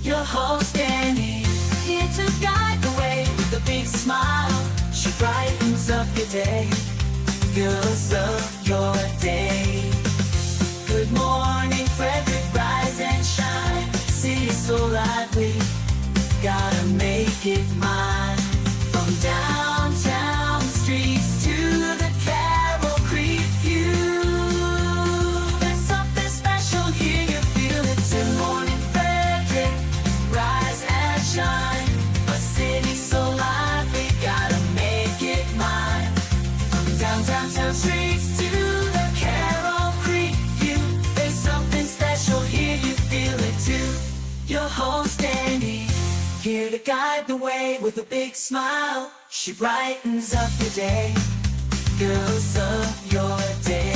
Your host Dani, here to guide the way with a big smile. She brightens up your day, fills up your day. Good morning, Frederick, rise and shine. City so lively, gotta make it mine. From downtown streets to the Carroll Creek view, there's something special here, you feel it. Good morning, Frederick, rise and shine. A city so lively, gotta make it mine. From downtown streets to the Carroll Creek view, there's something special here, you feel it too. Your host Dani, here to guide the way with a big smile. She brightens up your day, fills up your day.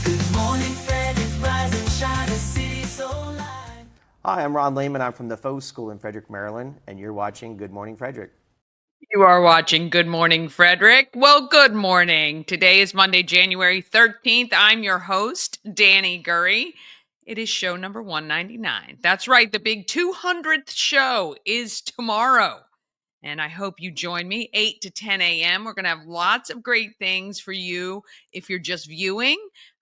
Good morning, Frederick, rise and shine, a city so live. Hi, I'm Ron Lehman. I'm from the Faux School in Frederick, Maryland, and you're watching Good Morning Frederick. You are watching Good Morning Frederick. Well, good morning. Today is Monday, January 13th. I'm your host, Dani Gurry. It is show number 199. That's right, the big 200th show is tomorrow. And I hope you join me 8 to 10 a.m. We're going to have lots of great things for you if you're just viewing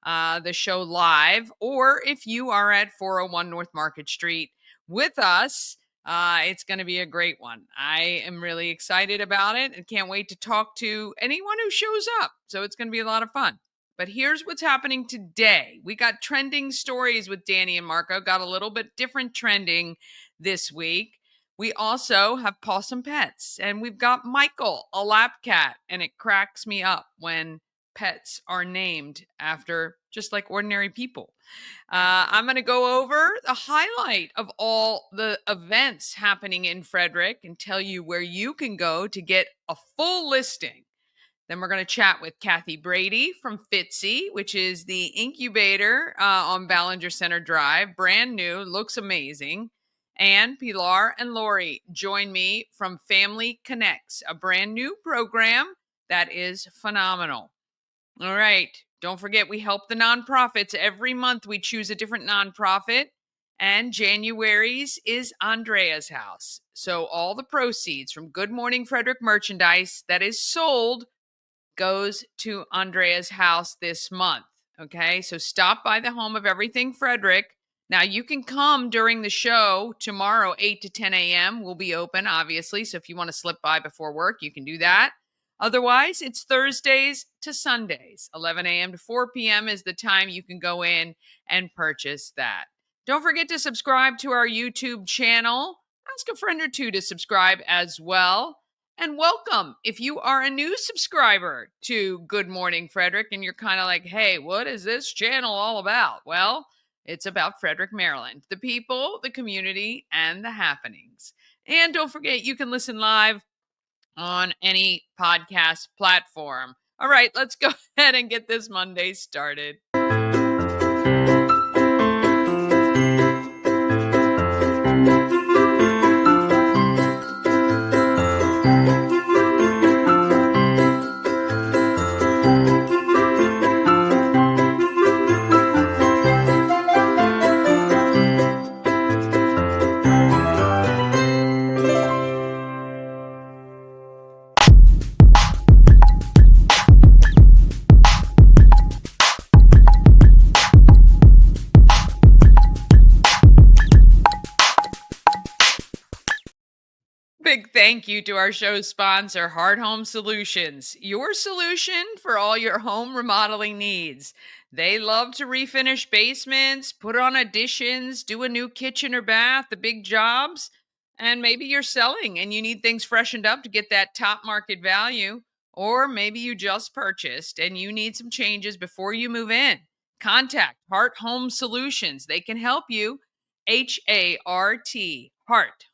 the show live, or if you are at 401 North Market Street with us. It's going to be a great one. I am really excited about it and can't wait to talk to anyone who shows up. So it's going to be a lot of fun. But here's what's happening today. We got trending stories with Dani and Marco. Got a little bit different trending this week. We also have Pawsome Pets, and we've got Michael, a lap cat, and it cracks me up when pets are named after just like ordinary people. I'm going to go over the highlight of all the events happening in Frederick and tell you where you can go to get a full listing. Then we're going to chat with Kathie Brady from FITCI, which is the incubator on Ballinger Center Drive. Brand new, looks amazing. And Pilar and Lori join me from Family Connects, a brand new program that is phenomenal. All right. Don't forget, we help the nonprofits. Every month we choose a different nonprofit. And January's is Andrea's house. So all the proceeds from Good Morning Frederick merchandise that is sold goes to Andrea's house this month. Okay, so stop by the home of Everything Frederick. Now, you can come during the show tomorrow, 8 to 10 a.m. We'll be open, obviously. So if you want to slip by before work, you can do that. Otherwise, it's Thursdays to Sundays. 11 a.m. to 4 p.m. is the time you can go in and purchase that. Don't forget to subscribe to our YouTube channel. Ask a friend or two to subscribe as well. And welcome if you are a new subscriber to Good Morning Frederick and you're kind of like, hey, what is this channel all about? Well, it's about Frederick, Maryland, the people, the community, and the happenings. And don't forget, you can listen live on any podcast platform. All right, let's go ahead and get this Monday started. Big thank you to our show sponsor, Hard Home Solutions, your solution for all your home remodeling needs. They love to refinish basements, put on additions, do a new kitchen or bath, the big jobs. And maybe you're selling and you need things freshened up to get that top market value. Or maybe you just purchased and you need some changes before you move in. Contact Hart Home Solutions. They can help you. HART,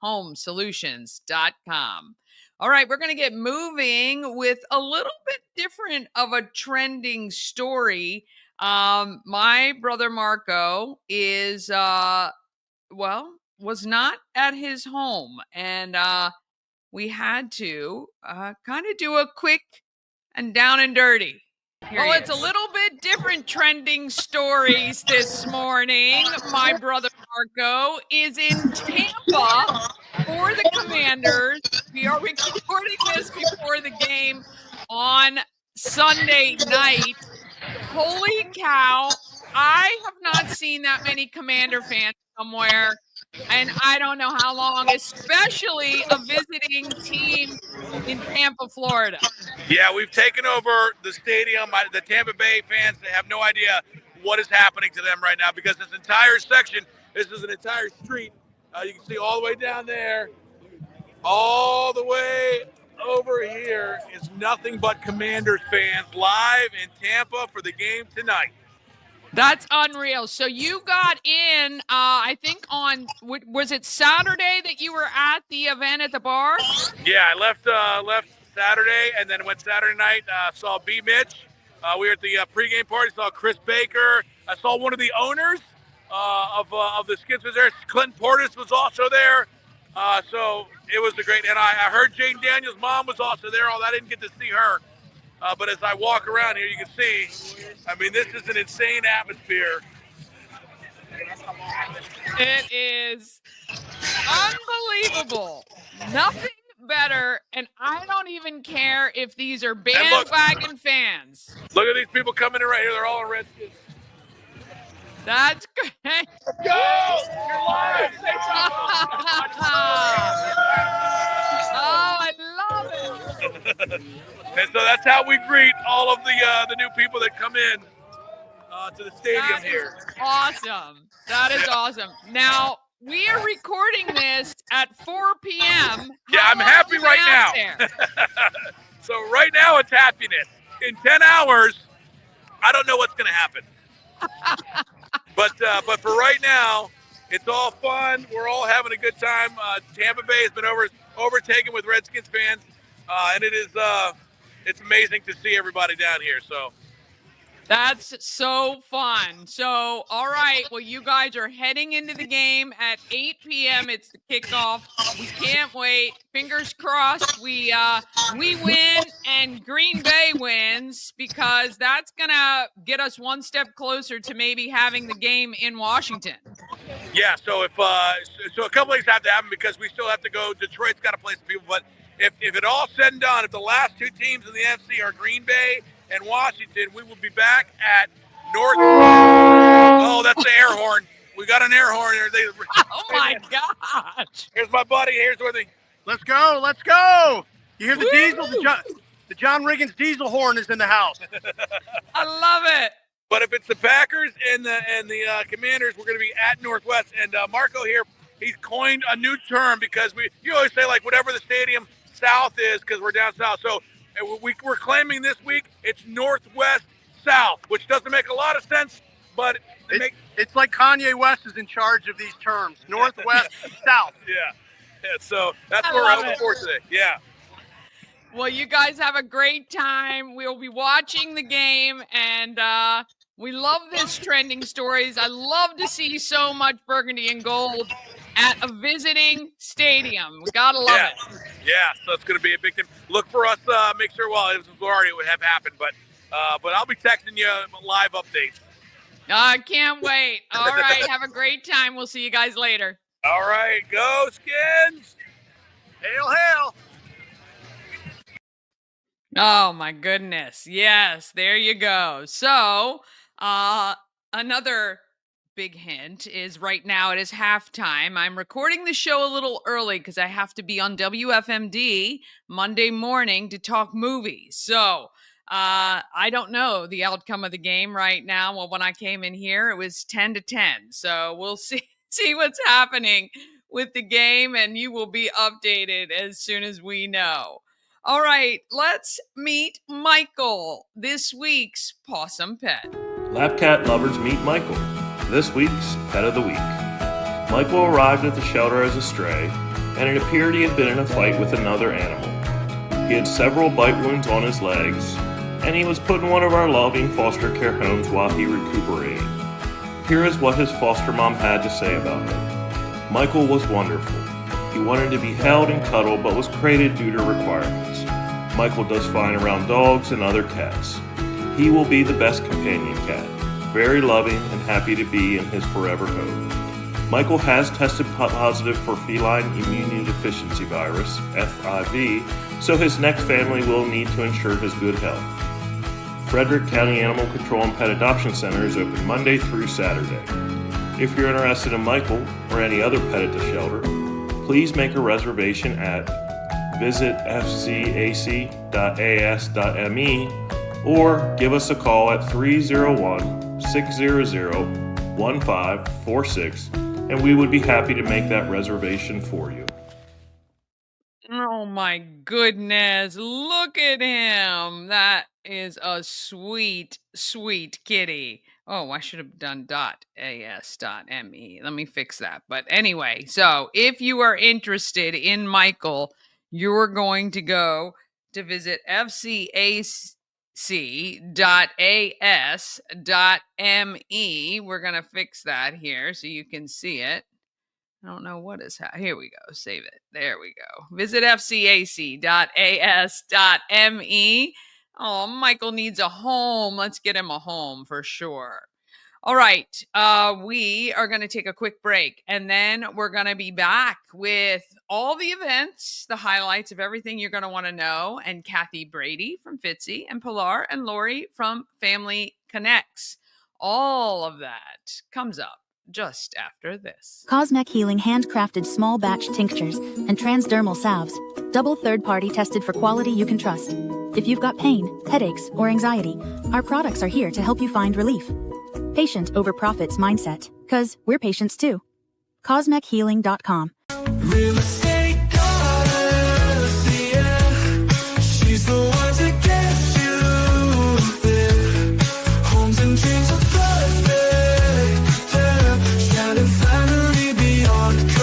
hearthomesolutions.com. All right, we're going to get moving with a little bit different of a trending story. My brother Marco is, was not at his home, and we had to kind of do a quick and down and dirty. Well, it's a little bit different trending stories this morning. My brother Marco is in Tampa for the Commanders. We are recording this before the game on Sunday night. Holy cow. I have not seen that many Commander fans somewhere, and I don't know how long, especially a visiting team in Tampa, Florida. Yeah, we've taken over the stadium. The Tampa Bay fans, they have no idea what is happening to them right now because this entire section, this is an entire street. You can see all the way down there, all the way over here is nothing but Commanders fans live in Tampa for the game tonight. That's unreal. So you got in, I think was it Saturday that you were at the event at the bar? Yeah, I left Saturday and then went Saturday night, saw B. Mitch. We were at the pregame party, saw Chris Baker. I saw one of the owners of the Skins was there. Clinton Portis was also there. So it was a great, and I heard Jane Daniels' mom was also there, although I didn't get to see her. But as I walk around here, you can see, I mean, this is an insane atmosphere. It is unbelievable. Nothing better, and I don't even care if these are bandwagon fans. Look at these people coming in right here. They're all in Redskins. That's great. Let's go! You're live! Oh, I love it. And so that's how we greet all of the new people that come in to the stadium here. Awesome. That is awesome. Now, we are recording this at 4 p.m. Yeah, I'm happy right now. So right now it's happiness. In 10 hours, I don't know what's going to happen. But for right now, it's all fun. We're all having a good time. Tampa Bay has been overtaken with Redskins fans, and it's amazing to see everybody down here. So that's so fun. So, all right. Well, you guys are heading into the game at 8 p.m. It's the kickoff. We can't wait. Fingers crossed we win and Green Bay wins, because that's going to get us one step closer to maybe having the game in Washington. Yeah, so if a couple things have to happen, because we still have to go. Detroit's got to play some people, but if it all said and done, if the last two teams in the NFC are Green Bay and Washington, we will be back at North. Oh, that's the air horn. We got an air horn here. Oh my gosh! Here's my buddy. Here's where the. Let's go! Let's go! You hear the diesel? The John Riggins diesel horn is in the house. I love it. But if it's the Packers and the Commanders, we're going to be at Northwest. And Marco here, he's coined a new term, because you always say, like, whatever the stadium south is, because we're down south. So we're claiming this week it's Northwest South, which doesn't make a lot of sense, but it's like Kanye West is in charge of these terms. Northwest South. Yeah. So that's what we're hoping for today. Yeah. Well, you guys have a great time. We'll be watching the game, and we love this trending stories. I love to see so much burgundy and gold at a visiting stadium. We gotta love it. Yeah, so it's going to be a big thing. Look for us. Make sure. Well, it was already would have happened, but I'll be texting you live updates. I can't wait. All right, have a great time. We'll see you guys later. All right, go Skins! Hail, hail! Oh my goodness. Yes, there you go. So, another big hint is right now it is halftime. I'm recording the show a little early because I have to be on WFMD Monday morning to talk movies. So, I don't know the outcome of the game right now. Well, when I came in here, it was 10-10. So we'll see what's happening with the game, and you will be updated as soon as we know. All right, let's meet Michael, this week's Pawsome Pet. Lap cat lovers meet Michael, this week's Pet of the Week. Michael arrived at the shelter as a stray, and it appeared he had been in a fight with another animal. He had several bite wounds on his legs, and he was put in one of our loving foster care homes while he recuperated. Here is what his foster mom had to say about him. Michael was wonderful. He wanted to be held and cuddled, but was crated due to requirements. Michael does fine around dogs and other cats. He will be the best companion cat, very loving and happy to be in his forever home. Michael has tested positive for feline immunodeficiency virus, FIV, so his next family will need to ensure his good health. Frederick County Animal Control and Pet Adoption Center is open Monday through Saturday. If you're interested in Michael or any other pet at the shelter, please make a reservation at visitfcac.as.me or give us a call at 301-600-1546 and we would be happy to make that reservation for you. Oh my goodness, look at him. That is a sweet, sweet kitty. Oh, I should have done .as.me. Let me fix that. But anyway, so if you are interested in Michael, you're going to go to visit fcac.as.me. We're going to fix that here so you can see it. I don't know what is here we go. Save it. There we go. Visit fcac.as.me. Oh, Michael needs a home. Let's get him a home for sure. All right. We are going to take a quick break and then we're going to be back with all the events, the highlights of everything you're going to want to know, and Kathie Brady from FITCI and Pilar and Lori from Family Connects. All of that comes up just after this. Cosmic Healing handcrafted small batch tinctures and transdermal salves, double third-party tested for quality you can trust. If you've got pain, headaches, or anxiety, our products are here to help you find relief. Patient over profits mindset, 'cause we're patients too. CosmicHealing.com. Real estate goddess, yeah. She's the one to get you there. Homes and dreams are perfect, yeah. Shining finally beyond compare.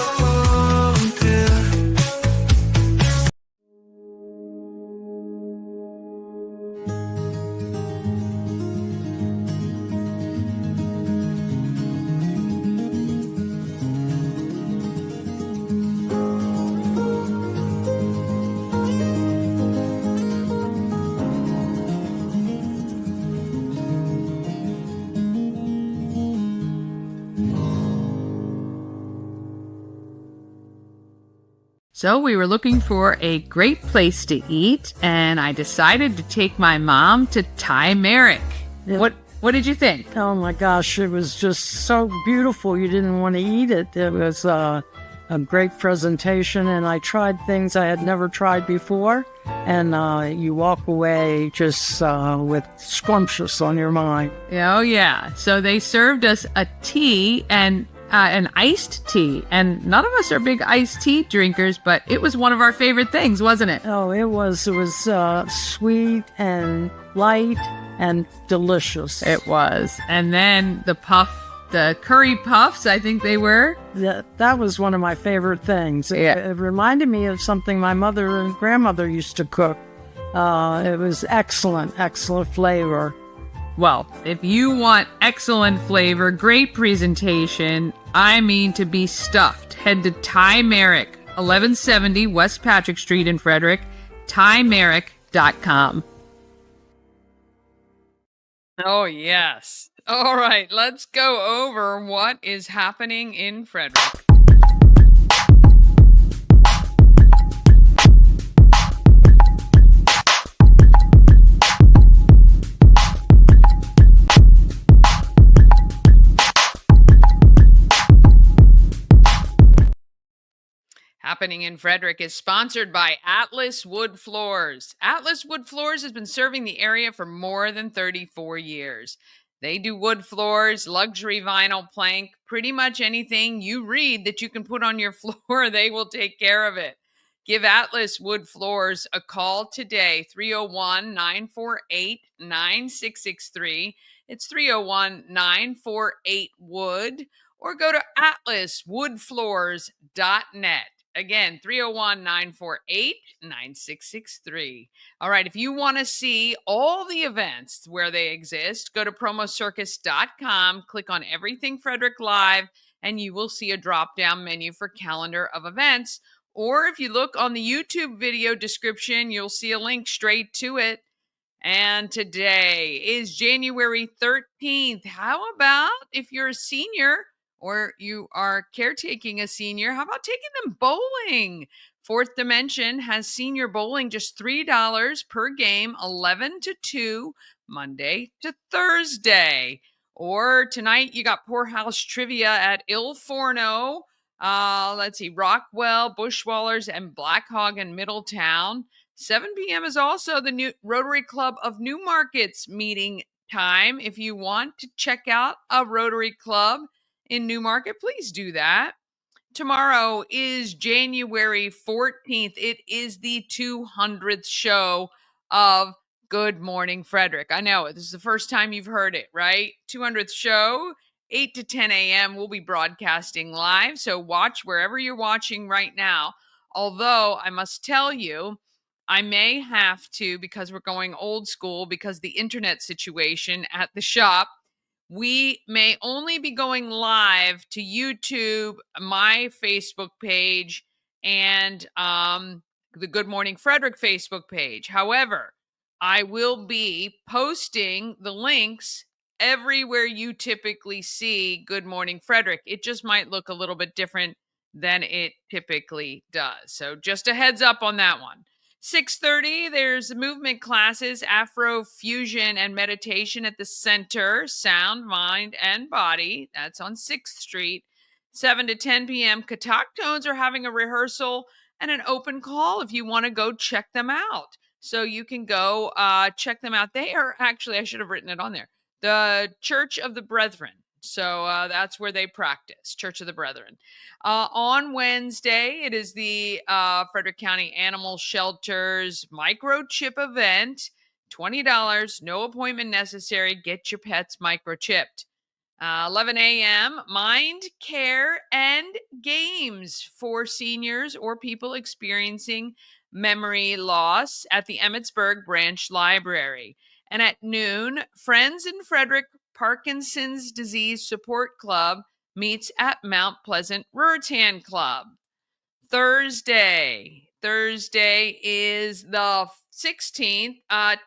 So we were looking for a great place to eat, and I decided to take my mom to Thai Merrick. Yeah. What did you think? Oh my gosh, it was just so beautiful. You didn't want to eat it. It was a great presentation, and I tried things I had never tried before. And you walk away just with scrumptious on your mind. Oh yeah. So they served us a tea and an iced tea, and none of us are big iced tea drinkers, but it was one of our favorite things, wasn't it? Oh, it was sweet and light and delicious. It was. And then the curry puffs, I think they were. That was one of my favorite things. Yeah. It reminded me of something my mother and grandmother used to cook. It was excellent flavor. Well, if you want excellent flavor, great presentation, I mean to be stuffed, head to Thai Merrick, 1170 West Patrick Street in Frederick, thaimerrick.com. Oh, yes. All right, let's go over what is happening in Frederick. Happening in Frederick is sponsored by Atlas Wood Floors. Atlas Wood Floors has been serving the area for more than 34 years. They do wood floors, luxury vinyl plank, pretty much anything you read that you can put on your floor, they will take care of it. Give Atlas Wood Floors a call today, 301-948-9663. It's 301-948-WOOD, or go to atlaswoodfloors.net. Again, 301-948-9663. All right, if you want to see all the events where they exist, go to promocircus.com, click on Everything Frederick Live, and you will see a drop-down menu for calendar of events. Or if you look on the YouTube video description, you'll see a link straight to it. And today is January 13th. How about if you're a senior or you are caretaking a senior, how about taking them bowling? Fourth Dimension has senior bowling just $3 per game, 11 to 2, Monday to Thursday. Or tonight, you got Poorhouse Trivia at Il Forno. Let's see, Rockwell, Bushwallers, and Black Hog in Middletown. 7 p.m. is also the new Rotary Club of Newmarket's meeting time. If you want to check out a Rotary Club in Newmarket, please do that. Tomorrow is January 14th. It is the 200th show of Good Morning Frederick. I know this is the first time you've heard it, right? 200th show, 8 to 10 a.m. We'll be broadcasting live. So watch wherever you're watching right now. Although I must tell you, I may have to, because we're going old school, because the internet situation at the shop, we may only be going live to YouTube, my Facebook page, and the Good Morning Frederick Facebook page. However, I will be posting the links everywhere you typically see Good Morning Frederick. It just might look a little bit different than it typically does. So just a heads up on that one. 6:30, there's movement classes, Afro fusion and meditation at the center, sound, mind, and body. That's on 6th Street. 7 to 10 p.m., Katak Tones are having a rehearsal and an open call if you want to go check them out. So you can go check them out. They are actually, I should have written it on there, the Church of the Brethren. So that's where they practice, Church of the Brethren. On Wednesday, it is the Frederick County Animal Shelter's microchip event. $20, no appointment necessary. Get your pets microchipped. 11 a.m., mind, care, and games for seniors or people experiencing memory loss at the Emmitsburg Branch Library. And at noon, Friends in Frederick Parkinson's Disease Support Club meets at Mount Pleasant Ruritan Club. Thursday is the 16th.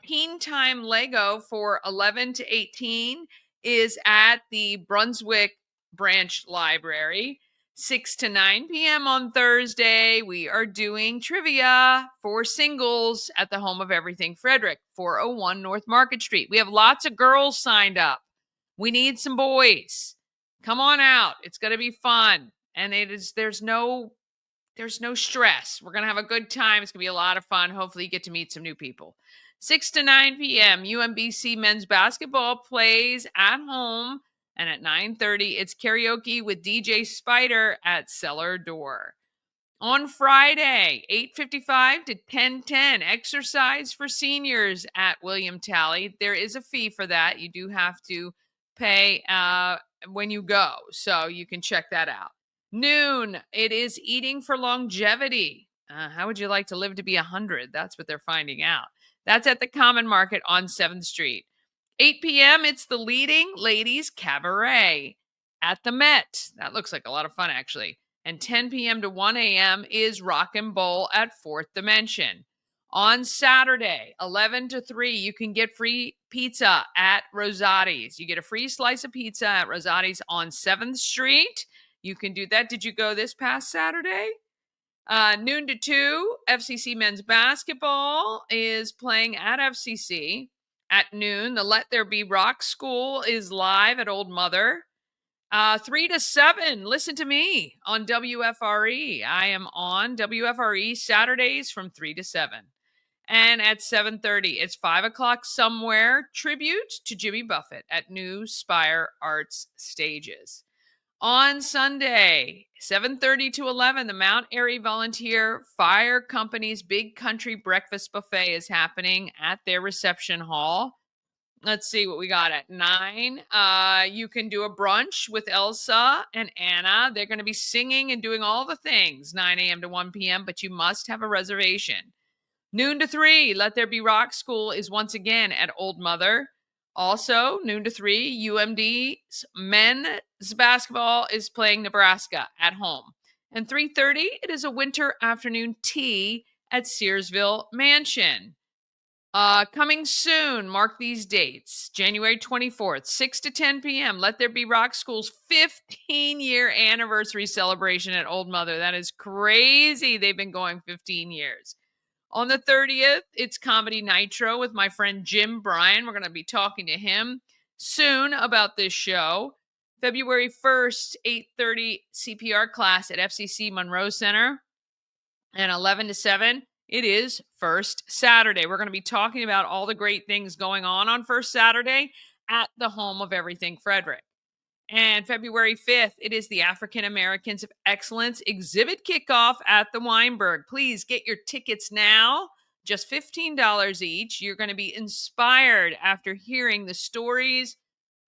Teen Time Lego for 11 to 18 is at the Brunswick Branch Library. 6 to 9 p.m. on Thursday, we are doing trivia for singles at the Home of Everything Frederick, 401 North Market Street. We have lots of girls signed up. We need some boys. Come on out. It's going to be fun. And there's no stress. We're going to have a good time. It's going to be a lot of fun. Hopefully you get to meet some new people. 6 to 9 p.m., UMBC men's basketball plays at home. And at 9:30, it's karaoke with DJ Spider at Cellar Door. On Friday, 8:55 to 10:10, exercise for seniors at William Talley. There is a fee for that. You do have to pay when you go, so you can check that out. Noon, it is eating for longevity. How would you like to live to be 100? That's what they're finding out. That's at the Common Market on 7th Street. 8 p.m., it's the Leading Ladies Cabaret at the Met. That looks like a lot of fun, actually. And 10 p.m. to 1 a.m. is Rock and Bowl at 4th Dimension. On Saturday, 11 to 3, you can get free pizza at Rosati's. You get a free slice of pizza at Rosati's on 7th Street. You can do that. Did you go this past Saturday? Noon to 2, FCC men's basketball is playing at FCC. At noon, the Let There Be Rock School is live at Old Mother. 3 to 7, listen to me on WFRE. I am on WFRE Saturdays from 3 to 7. And at 7:30, it's 5 o'clock somewhere, tribute to Jimmy Buffett at New Spire Arts Stages. On Sunday, 7:30 to 11, the Mount Airy Volunteer Fire Company's Big Country Breakfast Buffet is happening at their reception hall. Let's see what we got at 9. You can do a brunch with Elsa and Anna. They're going to be singing and doing all the things, 9 a.m. to 1 p.m., but you must have a reservation. Noon to 3, Let There Be Rock School is once again at Old Mother. Also, noon to 3, UMD's men's basketball is playing Nebraska at home. And 3:30, it is a winter afternoon tea at Searsville Mansion. Coming soon, mark these dates. January 24th, 6 to 10 p.m. Let There Be Rock School's 15-year anniversary celebration at Old Mother. That is crazy. They've been going 15 years. On the 30th, it's Comedy Nitro with my friend Jim Bryan. We're going to be talking to him soon about this show. February 1st, 8:30 CPR class at FCC Monroe Center. And 11 to 7, it is First Saturday. We're going to be talking about all the great things going on First Saturday at the home of everything Frederick. And February 5th, it is the African Americans of Excellence exhibit kickoff at the Weinberg. Please get your tickets now, just $15 each. You're going to be inspired after hearing the stories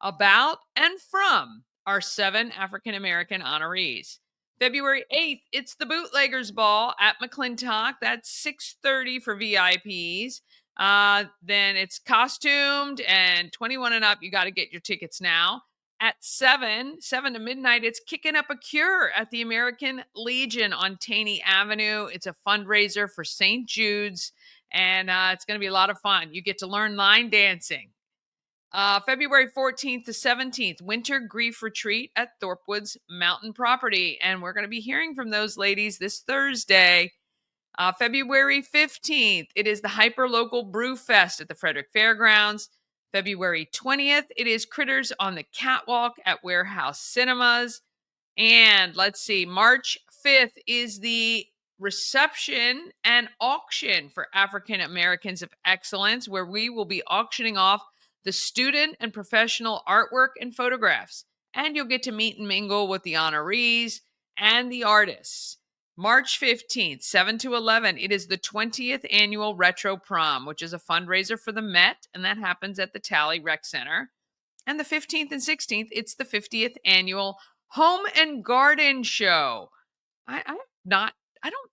about and from our 7 African American honorees. February 8th, it's the Bootleggers Ball at McClintock. That's 6:30 for VIPs. Then it's costumed and 21 and up. You got to get your tickets now. At 7 to midnight, it's Kicking Up a Cure at the American Legion on Taney Avenue. It's a fundraiser for St. Jude's, and it's going to be a lot of fun. You get to learn line dancing. February 14th to 17th, Winter Grief Retreat at Thorpwood's Mountain Property. And we're going to be hearing from those ladies this Thursday. February 15th, it is the Hyperlocal Brew Fest at the Frederick Fairgrounds. February 20th, it is Critters on the Catwalk at Warehouse Cinemas. And let's see, March 5th is the reception and auction for African Americans of Excellence, where we will be auctioning off the student and professional artwork and photographs. And you'll get to meet and mingle with the honorees and the artists. March 15th, 7 to 11, it is the 20th annual Retro Prom, which is a fundraiser for the Met, and that happens at the Tally Rec Center. And the 15th and 16th, it's the 50th annual Home and Garden Show. I don't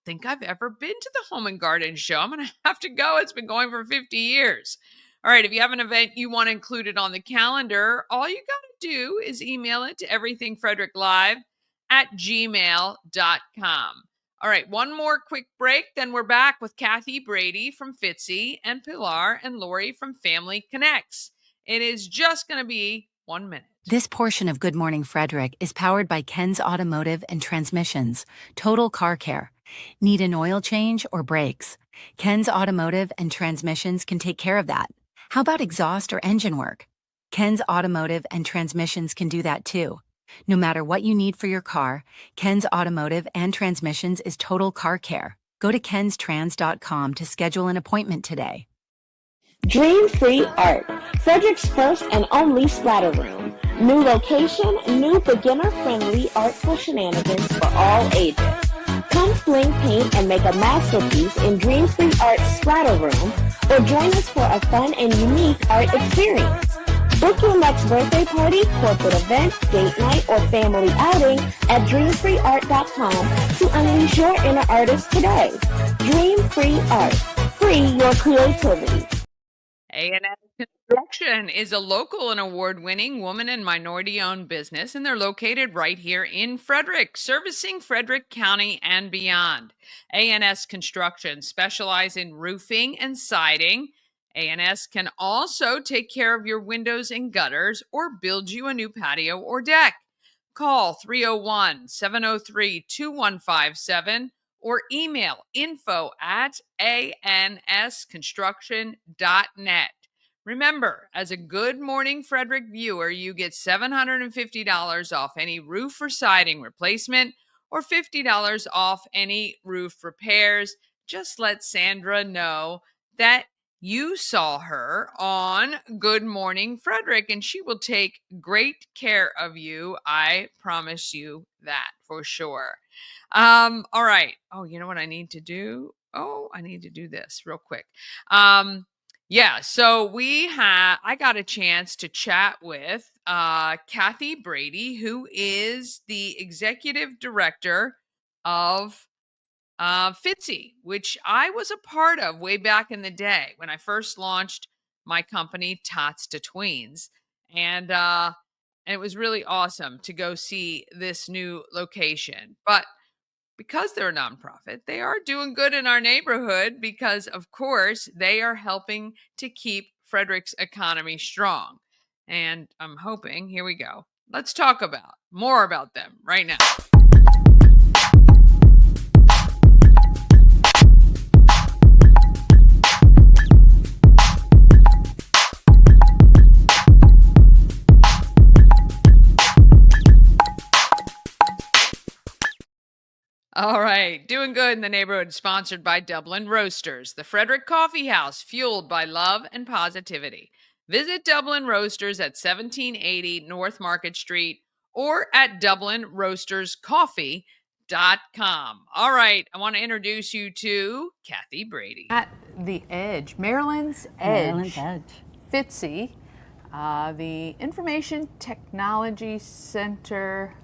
think I've ever been to the Home and Garden Show. I'm going to have to go. It's been going for 50 years. All right, if you have an event you want included on the calendar, all you got to do is email it to everythingfredericklive@gmail.com. All right, one more quick break, then we're back with Kathie Brady from FITCI and Pilar and Lori from Family Connects. It is just going to be 1 minute. This portion of Good Morning Frederick is powered by Ken's Automotive and Transmissions, Total Car Care. Need an oil change or brakes? Ken's Automotive and Transmissions can take care of that. How about exhaust or engine work? Ken's Automotive and Transmissions can do that too. No matter what you need for your car, Ken's Automotive and Transmissions is Total Car Care. Go to kenstrans.com to schedule an appointment today. Dream Free Art, Frederick's first and only splatter room. New location, new beginner-friendly artful shenanigans for all ages. Come fling paint and make a masterpiece in Dream Free Art's splatter room, or join us for a fun and unique art experience. Book your next birthday party, corporate event, date night, or family outing at dreamfreeart.com to unleash your inner artist today. Dream Free Art. Free your creativity. A&S Construction is a local and award-winning woman and minority-owned business, and they're located right here in Frederick, servicing Frederick County and beyond. A&S Construction specializes in roofing and siding. A&S can also take care of your windows and gutters or build you a new patio or deck. Call 301-703-2157 or email info@ansconstruction.net. Remember, as a Good Morning Frederick viewer, you get $750 off any roof or siding replacement or $50 off any roof repairs. Just let Sandra know that you saw her on Good Morning Frederick, and she will take great care of you. I promise you that for sure. All right. Oh, you know what I need to do? Oh, I need to do this real quick. Yeah, so I got a chance to chat with Kathie Brady, who is the executive director of FITCI, which I was a part of way back in the day when I first launched my company, Tots to Tweens. And it was really awesome to go see this new location. But because they're a nonprofit, they are doing good in our neighborhood because, of course, they are helping to keep Frederick's economy strong. And I'm hoping, here we go. Let's talk about more about them right now. All right, doing good in the neighborhood, sponsored by Dublin Roasters, the Frederick Coffee House, fueled by love and positivity. Visit Dublin Roasters at 1780 North Market Street or at DublinRoastersCoffee.com. All right, I want to introduce you to Kathie Brady. At the Edge, Maryland's Edge. FITCI, the Information Technology Center,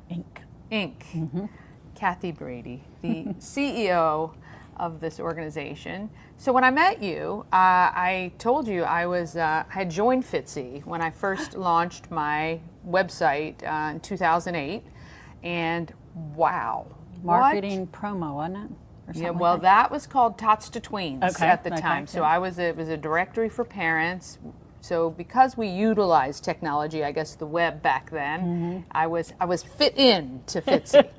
Inc. Kathie Brady, the CEO of this organization. So when I met you, I told you I had joined FITCI when I first launched my website in 2008, and wow. Marketing promo, wasn't it? Yeah, well, that was called Tots to Tweens at the time. So it was a directory for parents. So because we utilized technology, I guess the web back then, I was fit in to FITCI.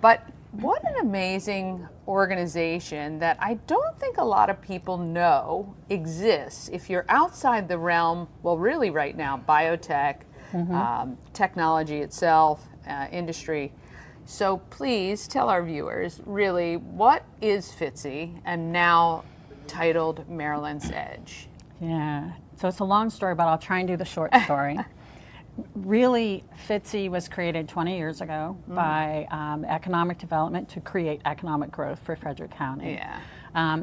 But what an amazing organization that I don't think a lot of people know exists. If you're outside the realm, well, really right now, biotech, technology itself, industry. So please tell our viewers, really, what is FITCI and now titled Maryland's Edge? Yeah, so it's a long story, but I'll try and do the short story. Really, FITCI was created 20 years ago by economic development to create economic growth for Frederick County. Yeah.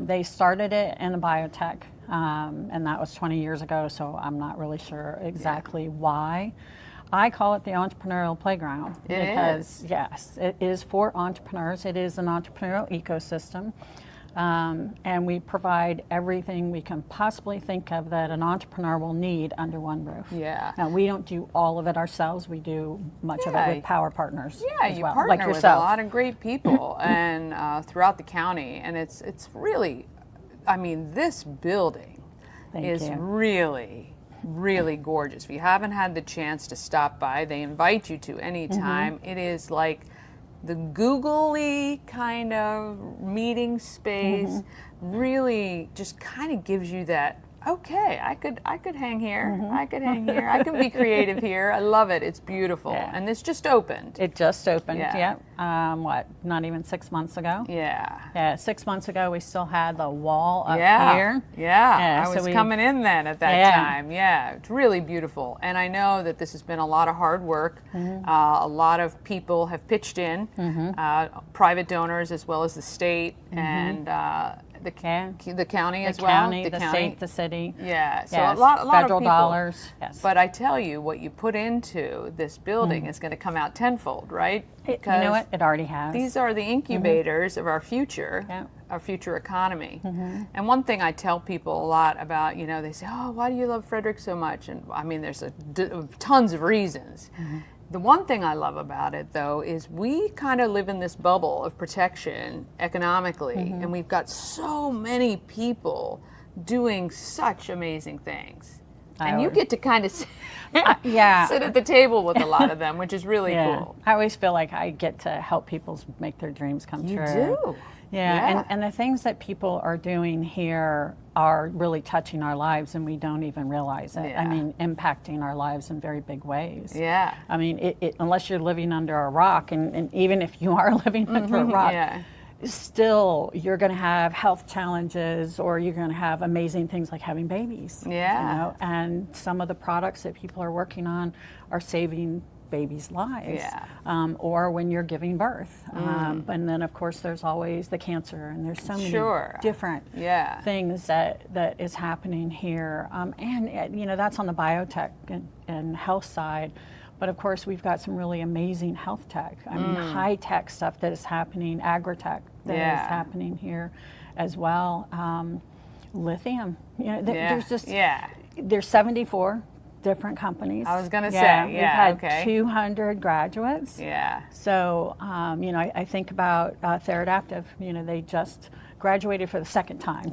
They started it in the biotech, and that was 20 years ago, so I'm not really sure exactly why. I call it the entrepreneurial playground. Because, yes, it is for entrepreneurs. It is an entrepreneurial ecosystem. And we provide everything we can possibly think of that an entrepreneur will need under one roof. Yeah. Now, we don't do all of it ourselves. We do much of it with power partners. Yeah, as you well, partner like with yourself. a lot of great people and throughout the county. And it's really, I mean, this building is really, really gorgeous. If you haven't had the chance to stop by, they invite you to anytime. It is like the googly kind of meeting space, really just kind of gives you that, okay, I could hang here, I could hang here, I can be creative here. I love it. It's beautiful. Yeah. And this just opened. It just opened, what, not even 6 months ago? Yeah. Yeah, 6 months ago we still had the wall up here. Yeah, I was coming in then at that time. Yeah, it's really beautiful. And I know that this has been a lot of hard work. A lot of people have pitched in, private donors as well as the state and the county as well. The state, the city. Yeah, so yes. a lot federal of people. dollars. Yes. But I tell you, what you put into this building is going to come out tenfold, right? Because you know what? It already has. These are the incubators of our future, our future economy. And one thing I tell people a lot about, you know, they say, oh, why do you love Frederick so much? And I mean, there's tons of reasons. The one thing I love about it, though, is we kind of live in this bubble of protection economically, and we've got so many people doing such amazing things. And you get to kind of sit at the table with a lot of them, which is really cool. I always feel like I get to help people make their dreams come true. You do. Yeah, and the things that people are doing here are really touching our lives, and we don't even realize it. I mean, impacting our lives in very big ways. Yeah. I mean, unless you're living under a rock, and even if you are living under a rock, still you're going to have health challenges, or you're going to have amazing things like having babies. Yeah. You know? And some of the products that people are working on are saving babies' lives, or when you're giving birth. And then, of course, there's always the cancer, and there's so many different things that is happening here. And, you know, that's on the biotech and health side. But, of course, we've got some really amazing health tech. I mean, high-tech stuff that is happening, agri-tech that is happening here as well. Lithium. You know, there's just, there's 74 different companies. I was going to say, we've had 200 graduates. Yeah. So, you know, I think about Theradaptive. You know, they just graduated for the second time.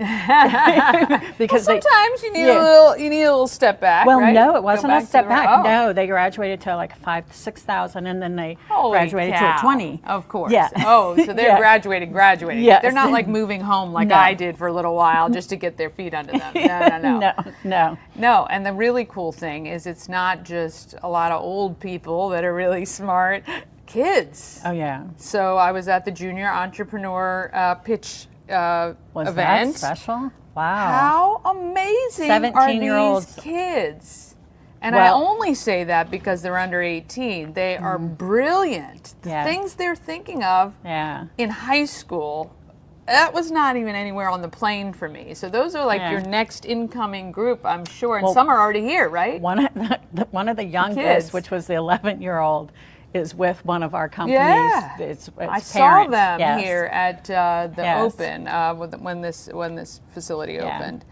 Because sometimes you need a little step back. Well, right? no, it wasn't a step back. Oh. No, they graduated to like 5,000 to 6,000, and then they graduated to 20. Of course. Yeah. Oh, so they're graduating. Yes. They're not like moving home like I did for a little while just to get their feet under them. No. No, and the really cool thing is it's not just a lot of old people that are really smart. Kids. Oh yeah. So I was at the Junior Entrepreneur Pitch Was event. that special? How Wow. amazing 17-year-olds. are these kids? And I only say that because they're under 18. They are brilliant. The things they're thinking of in high school, that was not even anywhere on the plane for me. So those are like your next incoming group, I'm sure. And some are already here, right? One of the youngest, which was the 11-year-old, is with one of our companies. Yeah. It's I parents. saw them here at the Open when this facility opened.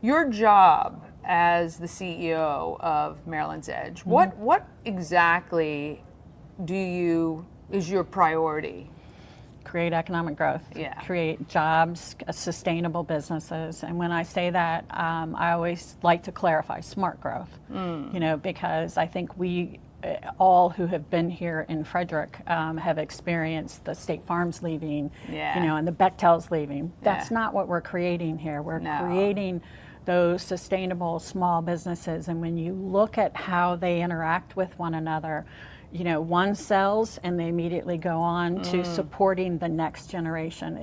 Your job as the CEO of Maryland's Edge, what exactly is your priority? Create economic growth, create jobs, sustainable businesses. And when I say that, I always like to clarify smart growth, you know, because I think we all who have been here in Frederick have experienced the State Farms leaving, you know, and the Bechtels leaving. That's not what we're creating here. We're creating those sustainable small businesses. And when you look at how they interact with one another, you know, one sells and they immediately go on to supporting the next generation.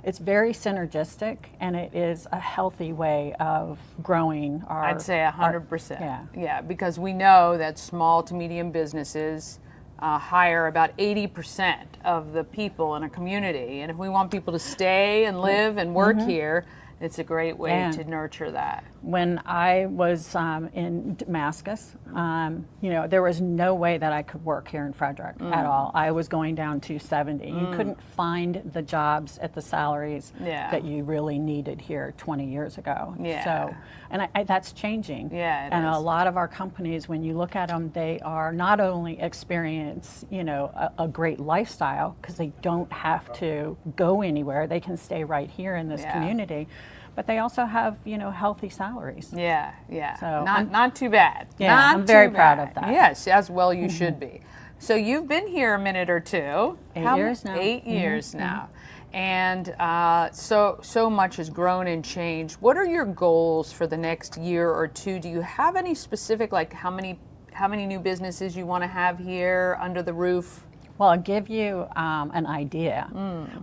It's very synergistic, and it is a healthy way of growing our... I'd say 100%. Yeah, because we know that small to medium businesses hire about 80% of the people in a community. And if we want people to stay and live and work here, it's a great way to nurture that. When I was in Damascus, you know, there was no way that I could work here in Frederick at all. I was going down 270. You couldn't find the jobs at the salaries that you really needed here 20 years ago. So, and that's changing. And a lot of our companies, when you look at them, they are not only experience, you know, a great lifestyle because they don't have to go anywhere. They can stay right here in this community. But they also have, you know, healthy salaries. So not too bad. I'm very proud of that. Yes, as well you should be. So you've been here a minute or two. 8 years now. 8 years now. And so much has grown and changed. What are your goals for the next year or two? Do you have any specific, like how many new businesses you want to have here under the roof? Well, I'll give you an idea.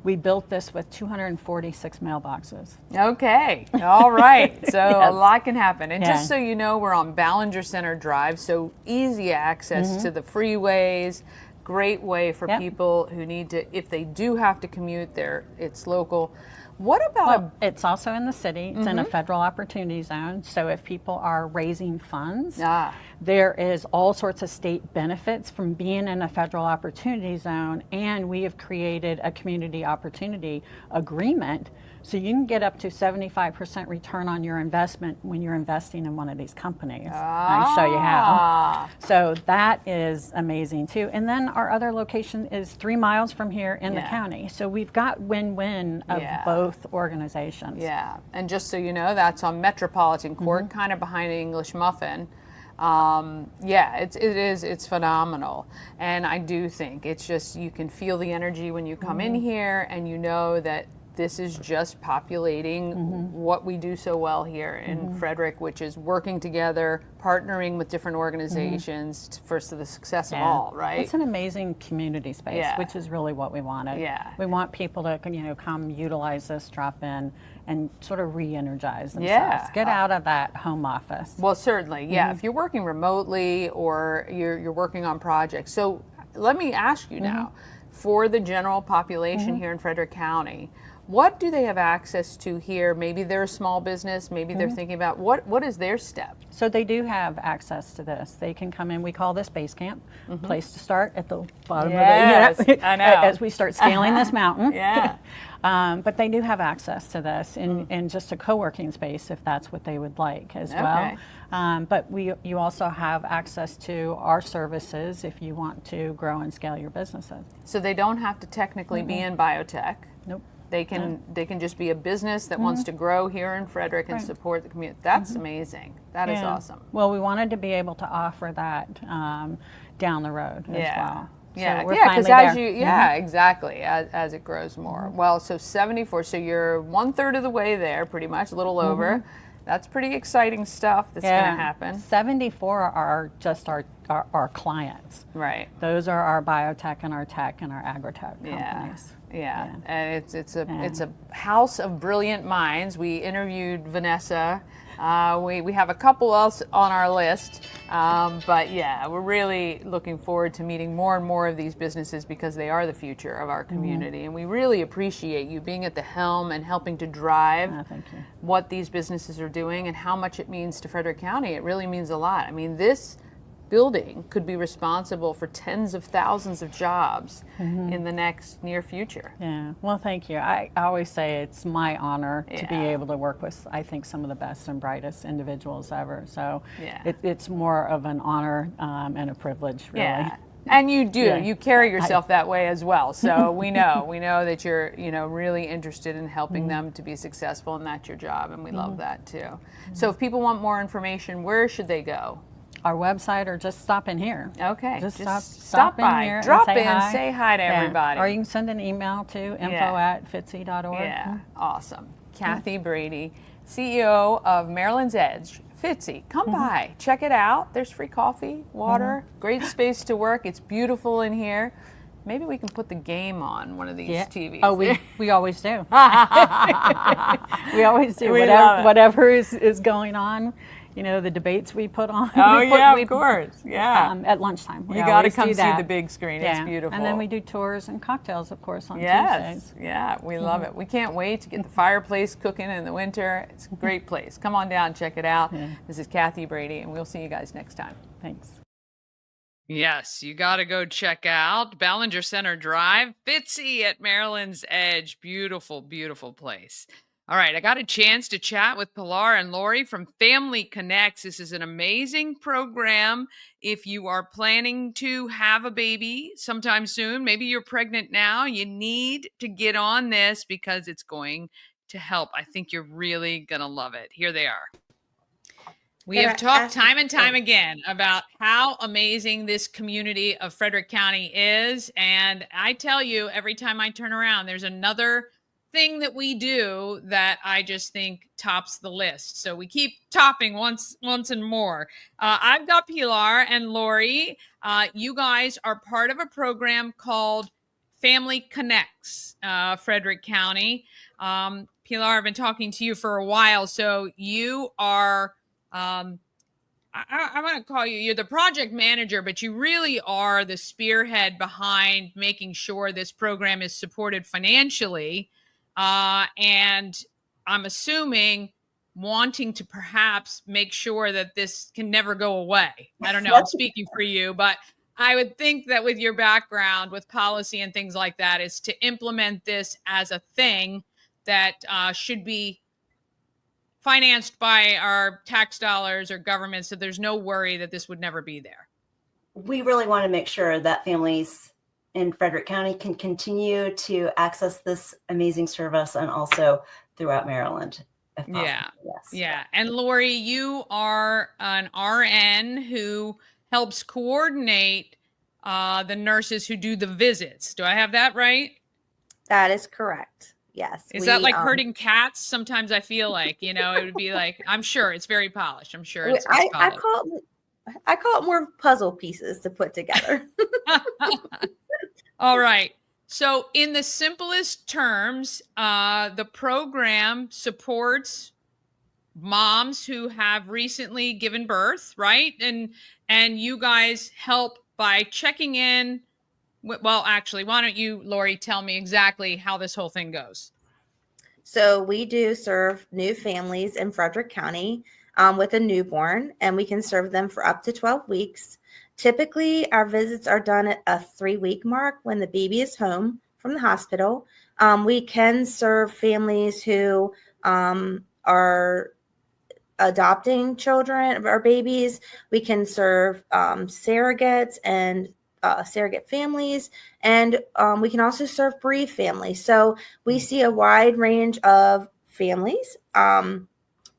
We built this with 246 mailboxes. Okay, all right. So a lot can happen. And just so you know, we're on Ballinger Center Drive, so easy access to the freeways. Great way for people who need to, if they do have to commute there, it's local. What about... it's also in the city. It's in a federal opportunity zone. So if people are raising funds, there is all sorts of state benefits from being in a federal opportunity zone. And we have created a community opportunity agreement. So you can get up to 75% return on your investment when you're investing in one of these companies. I'll show you how. So that is amazing too. And then our other location is 3 miles from here in the county. So we've got win-win of both organizations. And just so you know, that's on Metropolitan Court, kind of behind English Muffin. It's phenomenal. And I do think it's just, you can feel the energy when you come in here, and you know that this is just populating what we do so well here in Frederick, which is working together, partnering with different organizations for the success of all, right? It's an amazing community space, which is really what we wanted. We want people to, you know, come utilize this, drop in, and sort of re-energize themselves. Get out of that home office. Well, certainly, if you're working remotely or you're working on projects. So let me ask you now, for the general population here in Frederick County, what do they have access to here? Maybe they're a small business, maybe they're thinking about, what is their step? So they do have access to this. They can come in, we call this base camp, place to start at the bottom of the, I know. as we start scaling this mountain. But they do have access to this in just a co-working space if that's what they would like as well. But you also have access to our services if you want to grow and scale your businesses. So they don't have to technically be in biotech. Nope. They can just be a business that wants to grow here in Frederick and support the community. That's amazing. That is awesome. Well, we wanted to be able to offer that down the road as well. Yeah, so because as you, exactly, as it grows more. Well, so 74, so you're 1/3 of the way there, pretty much, a little over. That's pretty exciting stuff that's going to happen. 74 are just our clients. Right. Those are our biotech and our tech and our agritech companies. Yeah. And it's a house of brilliant minds. We interviewed Vanessa. We have a couple else on our list, but yeah, we're really looking forward to meeting more and more of these businesses because they are the future of our community, and we really appreciate you being at the helm and helping to drive what these businesses are doing and how much it means to Frederick County. It really means a lot. I mean, this building could be responsible for tens of thousands of jobs in the next near future. Yeah, well, thank you. I always say it's my honor to be able to work with, I think, some of the best and brightest individuals ever. So it's more of an honor and a privilege, really. Yeah. And you do. You carry yourself that way as well. So we know that you're, really interested in helping them to be successful, and that's your job, and we love that too. So if people want more information, where should they go? Our website, or just stop in here. Okay. Just stop by. In here. Drop in, say hi to everybody. Or you can send an email to info@FITCI.org. Yeah, awesome. Kathie Brady, CEO of Maryland's Edge. FITCI, come by, check it out. There's free coffee, water, great space to work. It's beautiful in here. Maybe we can put the game on one of these TVs. Oh, we always do. We always do. Whatever is going on. The debates we put on. Oh, of course. Yeah. At lunchtime. You got to come see the big screen. It's beautiful. And then we do tours and cocktails, of course, on Tuesdays. Yeah, we love it. We can't wait to get the fireplace cooking in the winter. It's a great place. Come on down, check it out. This is Kathie Brady, and we'll see you guys next time. Thanks. Yes, you got to go check out Ballinger Center Drive, FITCI at Maryland's Edge. Beautiful, beautiful place. All right, I got a chance to chat with Pilar and Lori from Family Connects. This is an amazing program. If you are planning to have a baby sometime soon, maybe you're pregnant now, you need to get on this because it's going to help. I think you're really going to love it. Here they are. We have talked time and time again about how amazing this community of Frederick County is. And I tell you, every time I turn around, there's another thing that we do that I just think tops the list. So we keep topping once and more. I've got Pilar and Lori. You guys are part of a program called Family Connects, Frederick County. Pilar, I've been talking to you for a while. So you are, I want to call you're the project manager, but you really are the spearhead behind making sure this program is supported financially. And I'm assuming wanting to perhaps make sure that this can never go away. I don't know, I'm speaking for you, but I would think that with your background with policy and things like that is to implement this as a thing that should be financed by our tax dollars or government. So there's no worry that this would never be there. We really want to make sure that families in Frederick County can continue to access this amazing service and also throughout Maryland. If possible. Yeah. And Lori, you are an RN who helps coordinate the nurses who do the visits. Do I have that right? That is correct. Yes. Is that like herding cats? Sometimes I feel like, it would be like, I'm sure it's very polished. I'm sure it's I call it more puzzle pieces to put together. All right. So in the simplest terms, the program supports moms who have recently given birth, right? And you guys help by checking in. Well, actually, why don't you, Lori, tell me exactly how this whole thing goes? So we do serve new families in Frederick County with a newborn, and we can serve them for up to 12 weeks. Typically, our visits are done at a 3-week mark when the baby is home from the hospital. We can serve families who are adopting children or babies. We can serve surrogates and surrogate families, and we can also serve bereaved families. So we see a wide range of families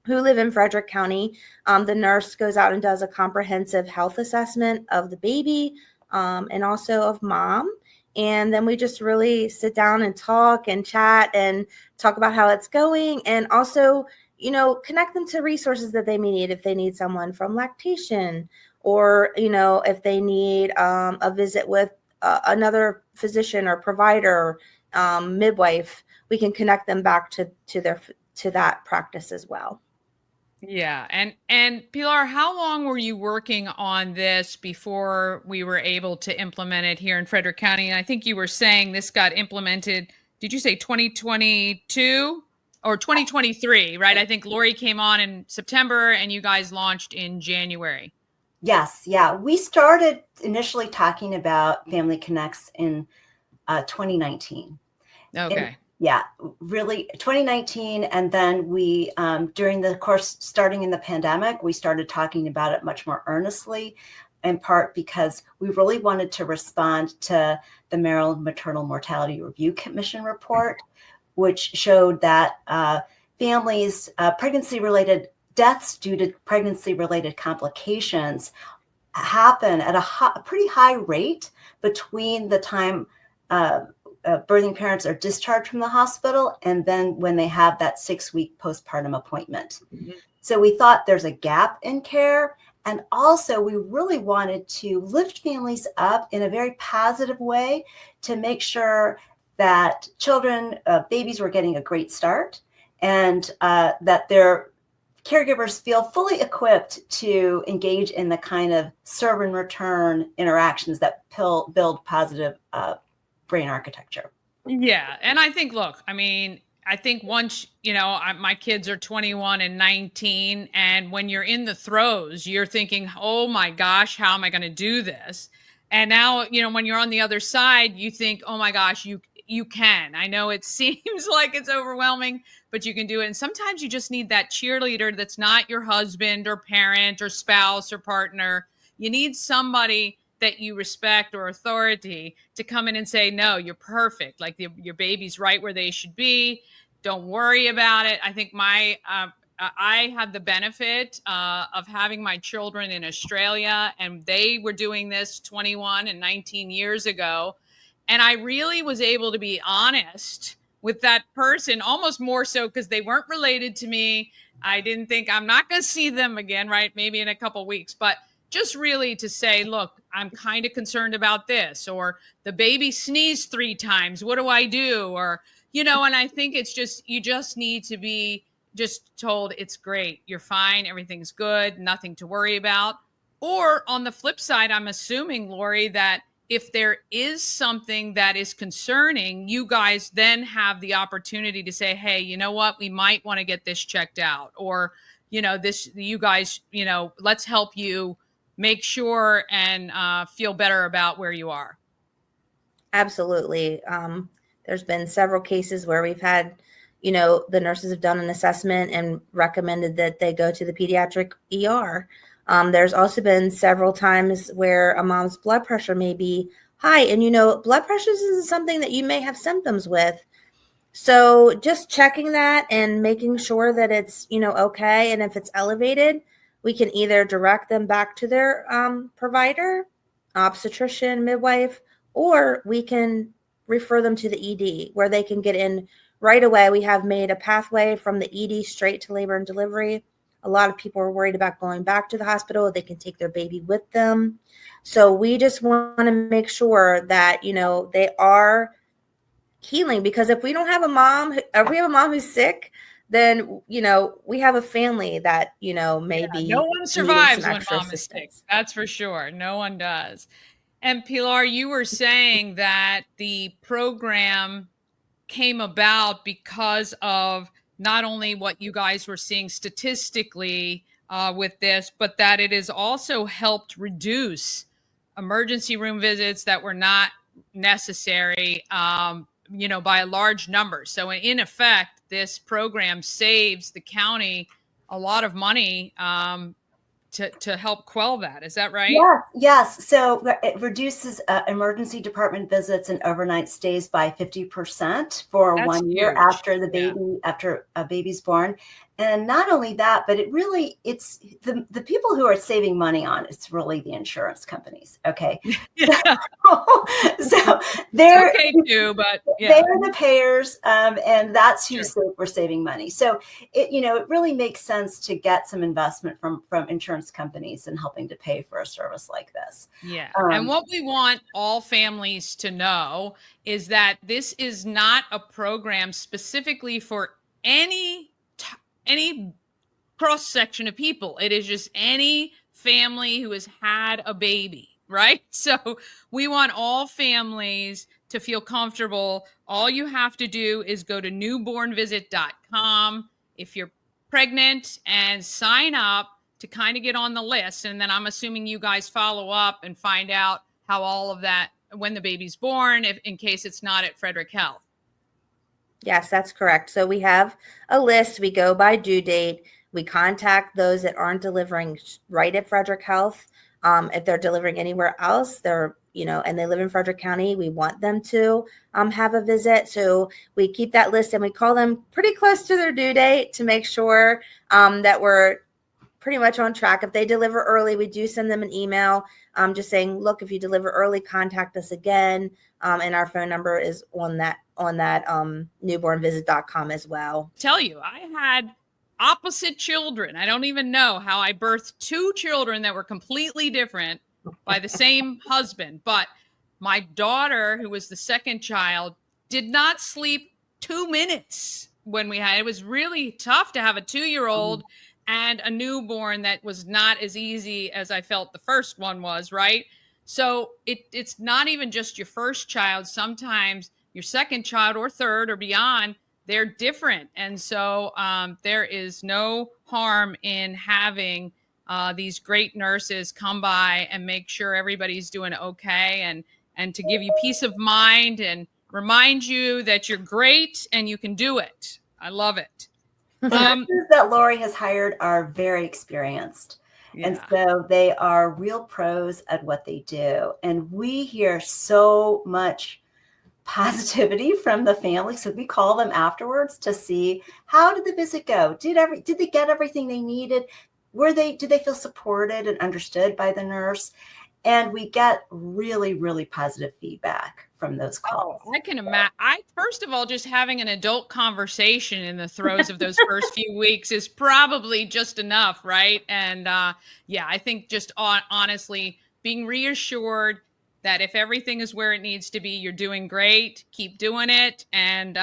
who live in Frederick County. The nurse goes out and does a comprehensive health assessment of the baby and also of mom. And then we just really sit down and talk and chat and talk about how it's going, and also, connect them to resources that they may need if they need someone from lactation, or, if they need a visit with another physician or provider, midwife. We can connect them back to that practice as well. Yeah. And Pilar, how long were you working on this before we were able to implement it here in Frederick County? And I think you were saying this got implemented, did you say 2022 or 2023, right? I think Lori came on in September and you guys launched in January. Yes. Yeah. We started initially talking about Family Connects in 2019. Okay. Yeah, really 2019. And then we, during the course, starting in the pandemic, we started talking about it much more earnestly, in part because we really wanted to respond to the Maryland Maternal Mortality Review Commission report, which showed that families, pregnancy-related deaths due to pregnancy-related complications happen at a pretty high rate between the time birthing parents are discharged from the hospital and then when they have that 6-week postpartum appointment. Mm-hmm. So we thought there's a gap in care. And also we really wanted to lift families up in a very positive way to make sure that children, babies were getting a great start, and that their caregivers feel fully equipped to engage in the kind of serve and return interactions that build positive brain architecture. Yeah. And I think, look, I think once, my kids are 21 and 19, and when you're in the throes, you're thinking, oh my gosh, how am I going to do this? And now, when you're on the other side, you think, oh my gosh, you can. I know it seems like it's overwhelming, but you can do it. And sometimes you just need that cheerleader that's not your husband or parent or spouse or partner. You need somebody that you respect or authority to come in and say, no, you're perfect. Like your baby's right where they should be. Don't worry about it. I think I had the benefit of having my children in Australia, and they were doing this 21 and 19 years ago. And I really was able to be honest with that person, almost more so because they weren't related to me. I didn't think I'm not going to see them again, right? Maybe in a couple of weeks, but just really to say, look, I'm kind of concerned about this, or the baby sneezed 3 times. What do I do? Or, and I think it's just, you just need to be just told it's great. You're fine. Everything's good. Nothing to worry about. Or on the flip side, I'm assuming, Lori, that if there is something that is concerning, you guys then have the opportunity to say, hey, you know what? We might want to get this checked out, or, you guys, let's help you make sure and feel better about where you are. Absolutely. There's been several cases where we've had, the nurses have done an assessment and recommended that they go to the pediatric ER. There's also been several times where a mom's blood pressure may be high, and, blood pressure is something that you may have symptoms with. So just checking that and making sure that it's, okay. And if it's elevated, we can either direct them back to their provider, obstetrician, midwife, or we can refer them to the ED where they can get in right away. We have made a pathway from the ED straight to labor and delivery. A lot of people are worried about going back to the hospital. They can take their baby with them. So we just want to make sure that, they are healing, because if we don't have a mom, if we have a mom who's sick, then, we have a family that, maybe no one survives when mom is sick. That's for sure. No one does. And Pilar, you were saying that the program came about because of not only what you guys were seeing statistically with this, but that it has also helped reduce emergency room visits that were not necessary, by a large number. So in effect, this program saves the county a lot of money to help quell that. Is that right? Yes. So it reduces emergency department visits and overnight stays by 50% for That's 1 year huge. after a baby's born. And not only that, but it's the people who are saving money on it's really the insurance companies. Okay. So they're okay too, but they're the payers, and that's who we're saving money. So it really makes sense to get some investment from insurance companies and helping to pay for a service like this. Yeah. And what we want all families to know is that this is not a program specifically for any cross section of people. It is just any family who has had a baby, right? So we want all families to feel comfortable. All you have to do is go to newbornvisit.com if you're pregnant and sign up to kind of get on the list. And then I'm assuming you guys follow up and find out how all of that, when the baby's born, in case it's not at Frederick Health. Yes, that's correct. So we have a list. We go by due date. We contact those that aren't delivering right at Frederick Health. If they're delivering anywhere else, and they live in Frederick County, we want them to have a visit. So we keep that list and we call them pretty close to their due date to make sure that we're pretty much on track. If they deliver early, we do send them an email just saying, look, if you deliver early, contact us again. And our phone number is on that newbornvisit.com as well. Tell you, I had opposite children. I don't even know how I birthed two children that were completely different by the same husband. But my daughter, who was the second child, did not sleep 2 minutes when we had. It was really tough to have a 2-year-old and a newborn that was not as easy as I felt the first one was, right? So it's not even just your first child. Sometimes your second child or third or beyond, they're different. And so there is no harm in having these great nurses come by and make sure everybody's doing okay and to give you peace of mind and remind you that you're great and you can do it. I love it. The nurses that Lori has hired are very experienced. Yeah. And so they are real pros at what they do. And we hear so much positivity from the family. So we call them afterwards to see, how did the visit go? Did they get everything they needed? Did they feel supported and understood by the nurse? And we get really, really positive feedback from those calls. Oh, I can imagine. First of all, just having an adult conversation in the throes of those first few weeks is probably just enough, right? And I think just honestly being reassured that if everything is where it needs to be, you're doing great, keep doing it. And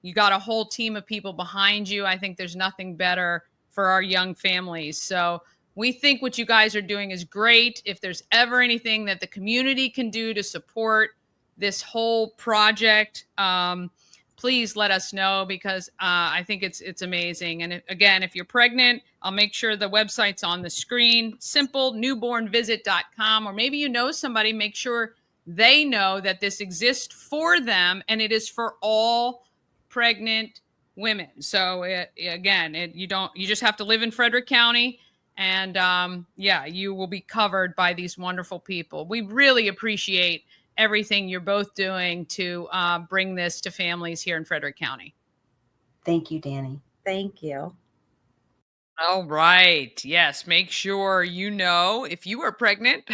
you got a whole team of people behind you. I think there's nothing better for our young families. So we think what you guys are doing is great. If there's ever anything that the community can do to support this whole project, please let us know, because I think it's amazing. And again, if you're pregnant, I'll make sure the website's on the screen. Simple, newbornvisit.com. Or maybe you know somebody, make sure they know that this exists for them, and it is for all pregnant women. So you just have to live in Frederick County. And you will be covered by these wonderful people. We really appreciate everything you're both doing to bring this to families here in Frederick County. Thank you, Dani. Thank you. All right. Yes. Make sure if you are pregnant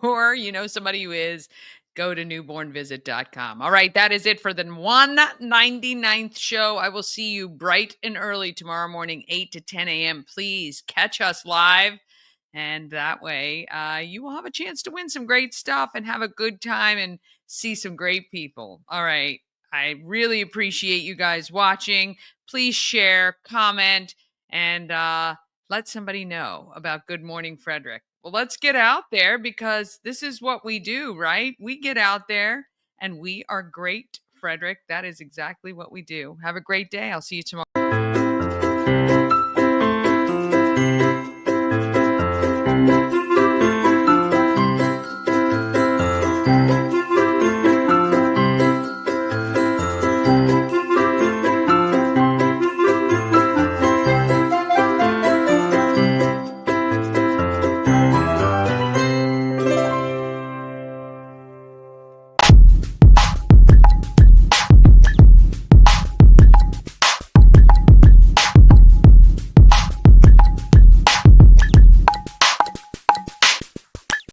or somebody who is, go to newbornvisit.com. All right. That is it for the 199th show. I will see you bright and early tomorrow morning, 8 to 10 a.m. Please catch us live. And that way you will have a chance to win some great stuff and have a good time and see some great people. All right. I really appreciate you guys watching. Please share, comment, and let somebody know about Good Morning Frederick. Well, let's get out there, because this is what we do, right? We get out there and we are great, Frederick. That is exactly what we do. Have a great day. I'll see you tomorrow.